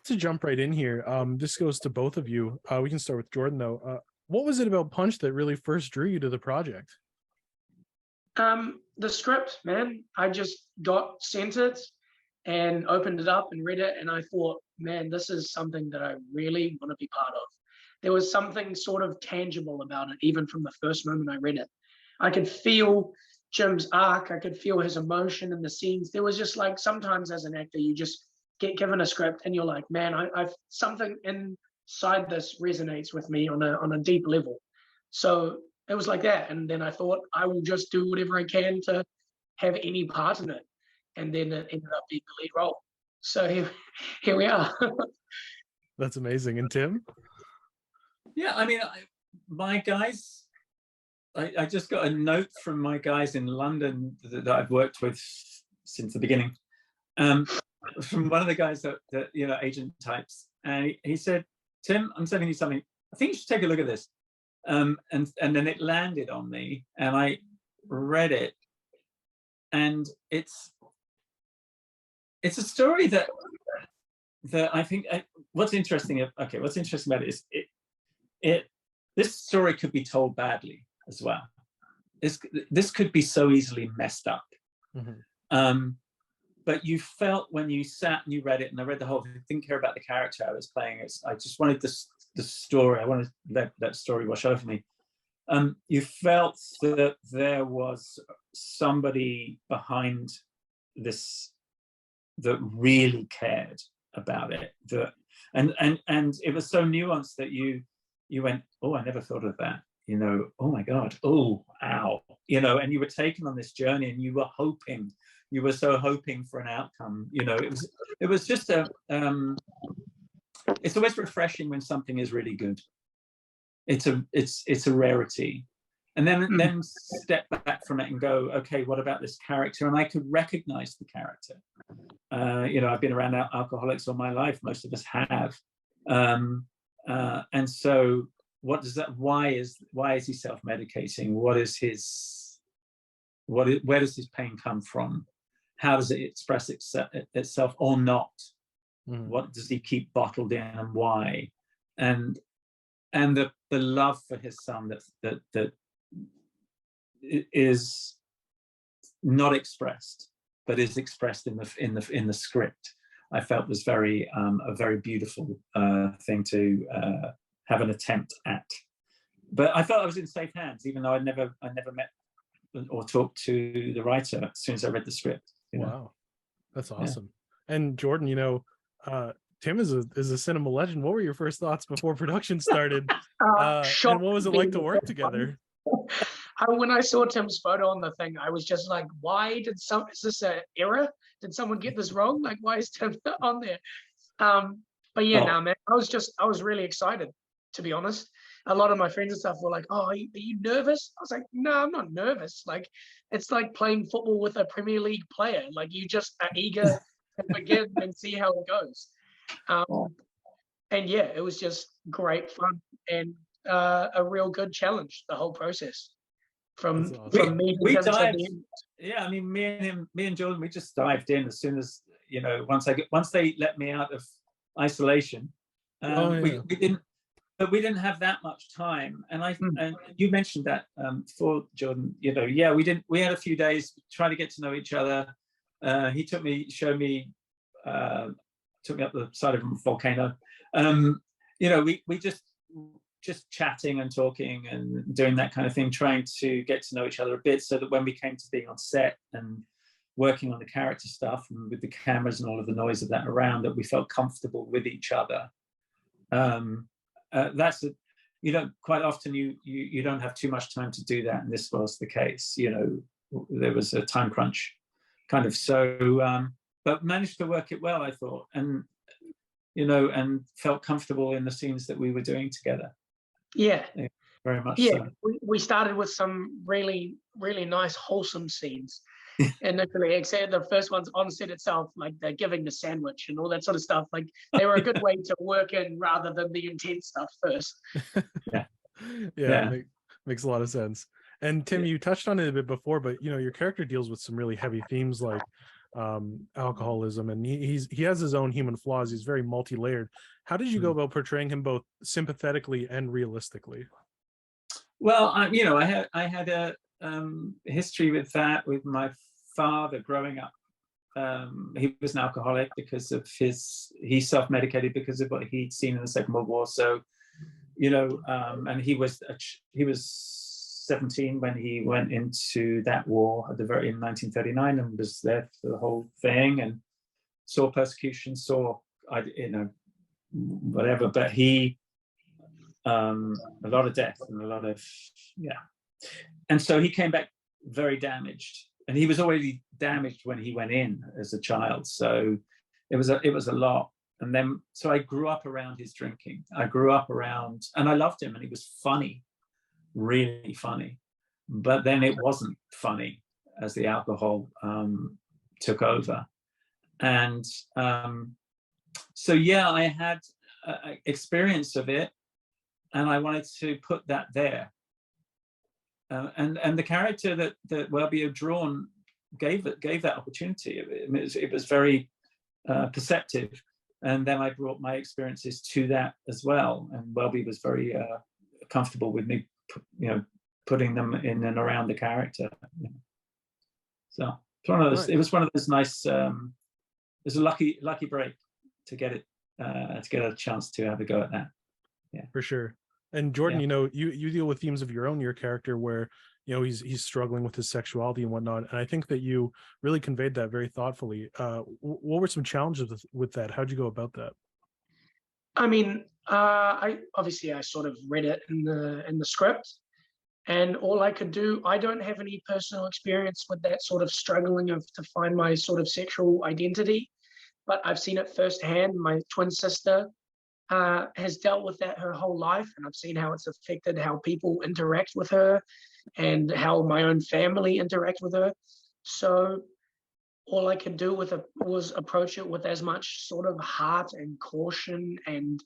to jump right in here. This goes to both of you. We can start with Jordan though. What was it about Punch that really first drew you to the project? The script, man. I just got sent it and opened it up and read it, and I thought, man, this is something that I really want to be part of. There was something sort of tangible about it, even from the first moment I read it. I could feel Jim's arc. I could feel his emotion in the scenes. There was just like, sometimes as an actor, you just get given a script and you're like, man, I've something inside this resonates with me on a deep level. So it was like that. And then I thought, I will just do whatever I can to have any part in it. And then it ended up being the lead role. So here we are. That's amazing. And Tim? Yeah, I mean, my guys, I just got a note from my guys in London that I've worked with since the beginning, from one of the guys that you know, agent types, and he said, Tim, I'm sending you something. I think you should take a look at this. And then it landed on me, and I read it, and it's a story that I think what's interesting about it is this story could be told badly as well. This could be so easily messed up. Mm-hmm. But you felt when you sat and you read it, and I read the whole thing, I didn't care about the character I was playing. I just wanted the story. I wanted to let that story wash over me. You felt that there was somebody behind this that really cared about it. And it was so nuanced that you went, oh, I never thought of that. You know, oh my God, oh, ow. You know, and you were taken on this journey, and you were so hoping for an outcome. You know, it was just it's always refreshing when something is really good. It's a rarity. And then step back from it and go, okay, what about this character? And I could recognize the character. You know, I've been around alcoholics all my life. Most of us have. And so what does that, why is he self-medicating? Where does his pain come from? How does it express itself or not? Mm. What does he keep bottled in, and why? And the love for his son that is not expressed, but is expressed in the script, I felt was very a very beautiful thing to have an attempt at. But I felt I was in safe hands, even though I never met or talked to the writer as soon as I read the script. You know? Wow, that's awesome. Yeah. And Jordan, you know, Tim is a cinema legend. What were your first thoughts before production started? And what was it like to work together? When I saw Tim's photo on the thing, I was just like, is this an error? Did someone get this wrong? Like, why is Tim on there? But yeah, man, I was really excited, to be honest. A lot of my friends and stuff were like, oh, are you nervous? I was like, no, I'm not nervous. Like, it's like playing football with a Premier League player. Like, you just are eager to begin and see how it goes. And yeah, it was just great fun and a real good challenge, the whole process. From me to dived, yeah, I mean, me and Jordan, we just dived in as soon as, you know, once they let me out of isolation. We didn't have that much time, and and you mentioned that before, Jordan. You know, yeah, we had a few days trying to get to know each other. He took me up the side of a volcano. You know, we just chatting and talking and doing that kind of thing, trying to get to know each other a bit, so that when we came to being on set and working on the character stuff and with the cameras and all of the noise of that around, that we felt comfortable with each other. You don't quite often you don't have too much time to do that, and this was the case. You know, there was a time crunch, kind of. So, but managed to work it well, I thought, and you know, and felt comfortable in the scenes that we were doing together. Yeah, very much. Yeah, so. we started with some really, really nice, wholesome scenes. Initially, except the first one's on set itself, like they're giving the sandwich and all that sort of stuff. Like, they were a good way to work in rather than the intense stuff first. Yeah. Makes a lot of sense. And Tim, you touched on it a bit before, but you know, your character deals with some really heavy themes like alcoholism, and he has his own human flaws. He's very multi-layered. How did you go about portraying him both sympathetically and realistically? Well, I had a history with that with my father growing up. He was an alcoholic because of he self-medicated because of what he'd seen in the Second World War. So, and he was 17 when he went into that war in 1939, and was there for the whole thing, and saw persecution, whatever. But he, a lot of death and a lot of, and so he came back very damaged, and he was already damaged when he went in as a child. So it was a lot. And then, so I grew up around his drinking. I grew up around, and I loved him, and he was funny, really funny. But then it wasn't funny as the alcohol took over. And so, I had experience of it, and I wanted to put that there. And the character that Welby had drawn gave that opportunity. It was very perceptive, and then I brought my experiences to that as well. And Welby was very comfortable with me, putting them in and around the character. So it was one of those nice. It was a lucky break to get it, to get a chance to have a go at that. Yeah, for sure. And Jordan, you deal with themes of your character where, he's struggling with his sexuality and whatnot. And I think that you really conveyed that very thoughtfully. What were some challenges with that? How'd you go about that? I mean, I sort of read it in the script, and all I could do, I don't have any personal experience with that sort of struggling to find my sort of sexual identity, but I've seen it firsthand. My twin sister has dealt with that her whole life, and I've seen how it's affected how people interact with her and how my own family interact with her. So all I could do was approach it with as much sort of heart and caution and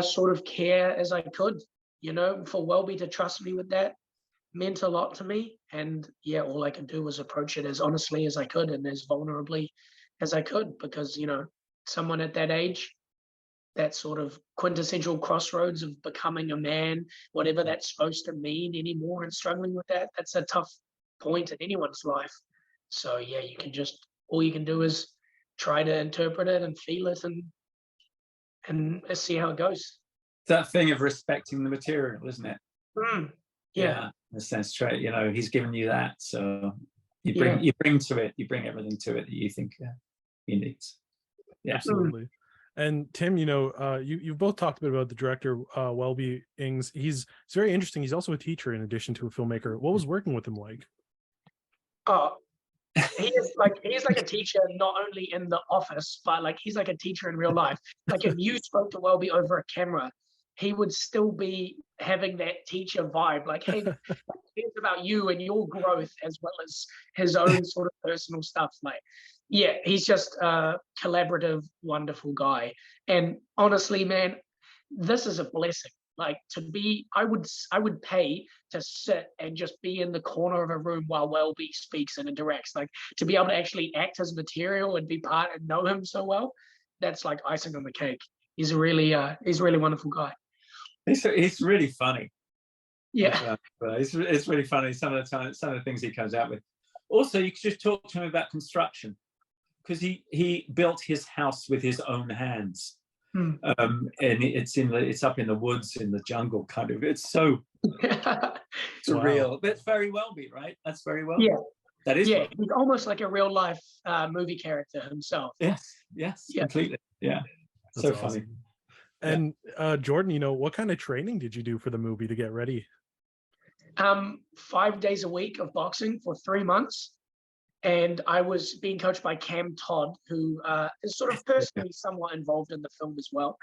sort of care as I could. For Welby to trust me with that meant a lot to me. And all I could do was approach it as honestly as I could and as vulnerably as I could, because, someone at that age, that sort of quintessential crossroads of becoming a man, whatever that's supposed to mean anymore, and struggling with that's a tough point in anyone's life. So all you can do is try to interpret it and feel it and see how it goes. That thing of respecting the material, isn't it? Yeah. In a sense, he's given you that, so you bring to it, you bring everything to it that you think he needs. Yeah, absolutely. And Tim, you've both talked a bit about the director, Welby Ings. He's very interesting. He's also a teacher in addition to a filmmaker. What was working with him like? He's like a teacher, not only in the office, but he's like a teacher in real life. Like if you spoke to Welby over a camera, he would still be having that teacher vibe. Like, hey, it's about you and your growth as well as his own sort of personal stuff. He's just a collaborative, wonderful guy. And honestly, man, this is a blessing. I would pay to sit and just be in the corner of a room while Welby speaks and interacts. To be able to actually act his material and be part and know him so well, that's like icing on the cake. He's a really wonderful guy. He's really funny. Yeah, it's really funny. Some of the things he comes out with. Also, you could just talk to him about construction, because he built his house with his own hands. And it's up in the woods in the jungle, kind of. It's so surreal. Wow. That's very Welby, right? That's very Welby. Yeah, that is. Yeah, he's almost like a real life movie character himself. Yes, completely. Yeah, that's so awesome. Funny. And Jordan, what kind of training did you do for the movie to get ready? 5 days a week of boxing for 3 months. And I was being coached by Cam Todd, who is sort of personally somewhat involved in the film as well.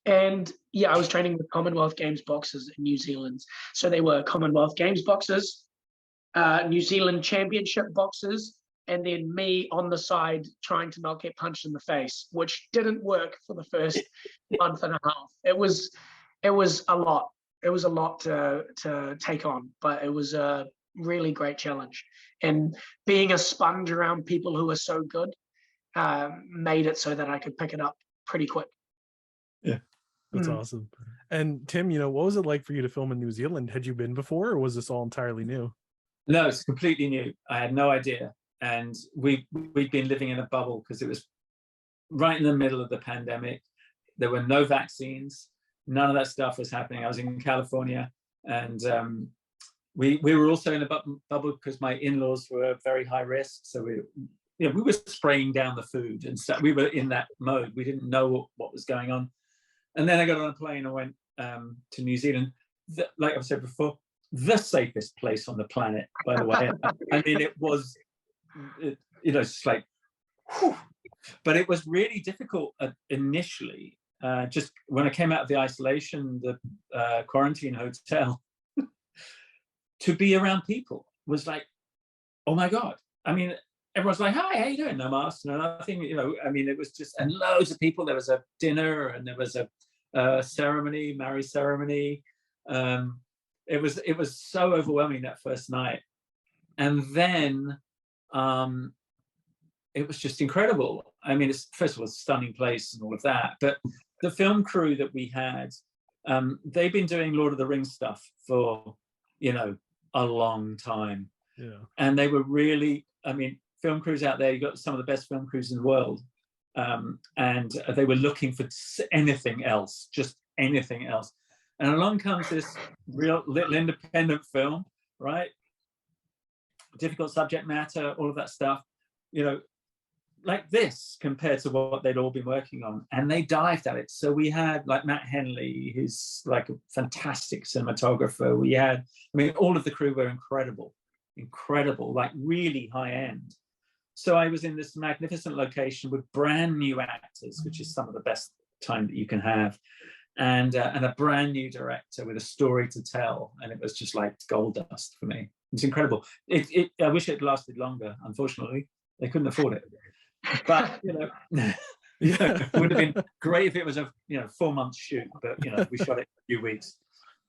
And I was training with Commonwealth Games boxers in New Zealand. So they were Commonwealth Games boxers, New Zealand Championship boxers, and then me on the side trying to not get punched in the face, which didn't work for the first month and a half. It was a lot. It was a lot to take on, but it was really great challenge. And being a sponge around people who are so good made it so that I could pick it up pretty quick. Yeah. That's awesome. And Tim, what was it like for you to film in New Zealand? Had you been before, or was this all entirely new? No, it's completely new. I had no idea. And we'd been living in a bubble because it was right in the middle of the pandemic. There were no vaccines. None of that stuff was happening. I was in California, and we were also in a bubble because my in-laws were very high risk. So we were spraying down the food and stuff. We were in that mode. We didn't know what was going on. And then I got on a plane and went to New Zealand. Like I've said before, the safest place on the planet, by the way. I mean, it was, it's like, whew. But it was really difficult initially. Just when I came out of the isolation, the quarantine hotel, to be around people was like, oh my God. I mean, everyone's like, hi, how you doing? No mask, no nothing. I mean, it was just, and loads of people. There was a dinner and there was a ceremony, marriage ceremony. It was so overwhelming that first night. And then it was just incredible. I mean, it's first of all a stunning place and all of that, but the film crew that we had, they've been doing Lord of the Rings stuff for, a long time. Yeah. And they were really, I mean, film crews out there, you got some of the best film crews in the world. And they were looking for anything else, just anything else. And along comes this real little independent film, right? Difficult subject matter, all of that stuff, like this compared to what they'd all been working on. And they dived at it. So we had like Matt Henley, who's like a fantastic cinematographer. We had, all of the crew were incredible, like really high end. So I was in this magnificent location with brand new actors, which is some of the best time that you can have. And a brand new director with a story to tell. And it was just like gold dust for me. It's incredible. I wish it lasted longer. Unfortunately, they couldn't afford it. But, it would have been great if it was a 4-month shoot, but we shot it in a few weeks.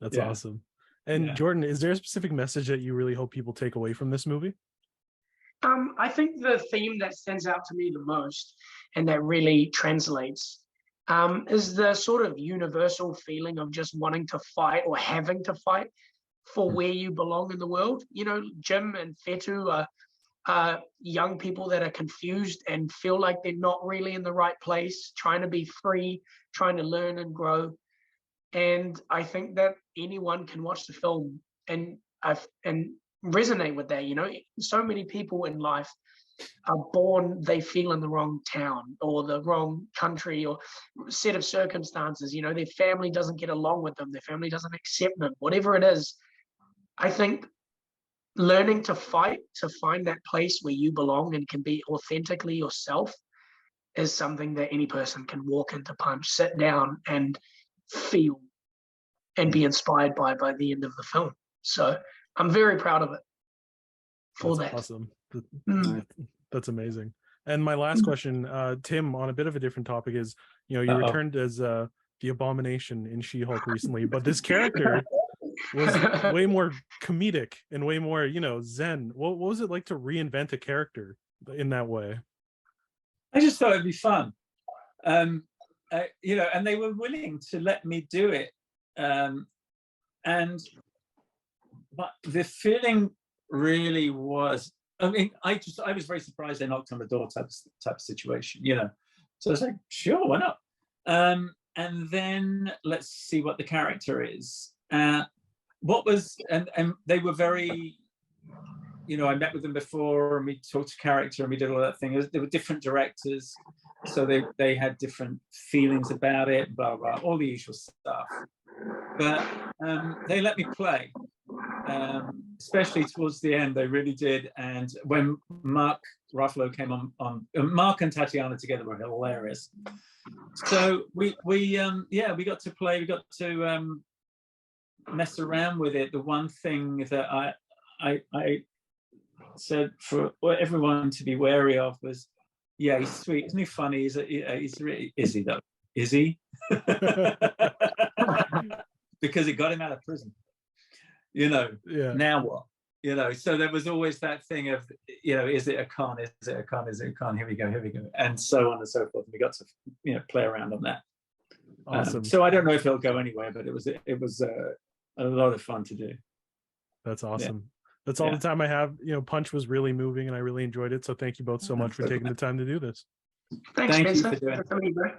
That's awesome. And Jordan, is there a specific message that you really hope people take away from this movie? I think the theme that stands out to me the most and that really translates is the sort of universal feeling of just wanting to fight or having to fight for where you belong in the world. Jim and Fetu are young people that are confused and feel like they're not really in the right place, trying to be free, trying to learn and grow. And I think that anyone can watch the film and resonate with that. So many people in life are born, they feel in the wrong town or the wrong country or set of circumstances. Their family doesn't get along with them, their family doesn't accept them, whatever it is. I think learning to fight to find that place where you belong and can be authentically yourself is something that any person can walk into Punch, sit down and feel and be inspired by the end of the film. So I'm very proud of it for that. Awesome. That's amazing. And my last question, Tim, on a bit of a different topic is, you returned as the Abomination in She-Hulk recently, but this character was way more comedic and way more, zen. What was it like to reinvent a character in that way? I just thought it'd be fun. And they were willing to let me do it. But the feeling really was, I was very surprised they knocked on the door type of situation, So I was like, sure, why not? And then let's see what the character is. And they were very, I met with them before and we talked to character and we did all that thing. There were different directors, so they had different feelings about it, blah, blah, all the usual stuff. But they let me play, especially towards the end, they really did. And when Mark Ruffalo came on, Mark and Tatiana together were hilarious. So we got to play, we got to mess around with it. The one thing that I said for everyone to be wary of was, he's sweet, isn't he funny? Is he though? Is he? Because it got him out of prison. Now what? You know, so there was always that thing of, you know, is it a con? Is it a con? Is it a con? Here we go, and so on and so forth. And we got to, you know, play around on that. Awesome. So I don't know if it'll go anywhere, but it was a lot of fun to do. That's awesome. That's all the time I have. You know, Punch was really moving and I really enjoyed it. So thank you both so much for taking the time to do this. Thanks, Thank you Spencer. for doing it. For me, bro.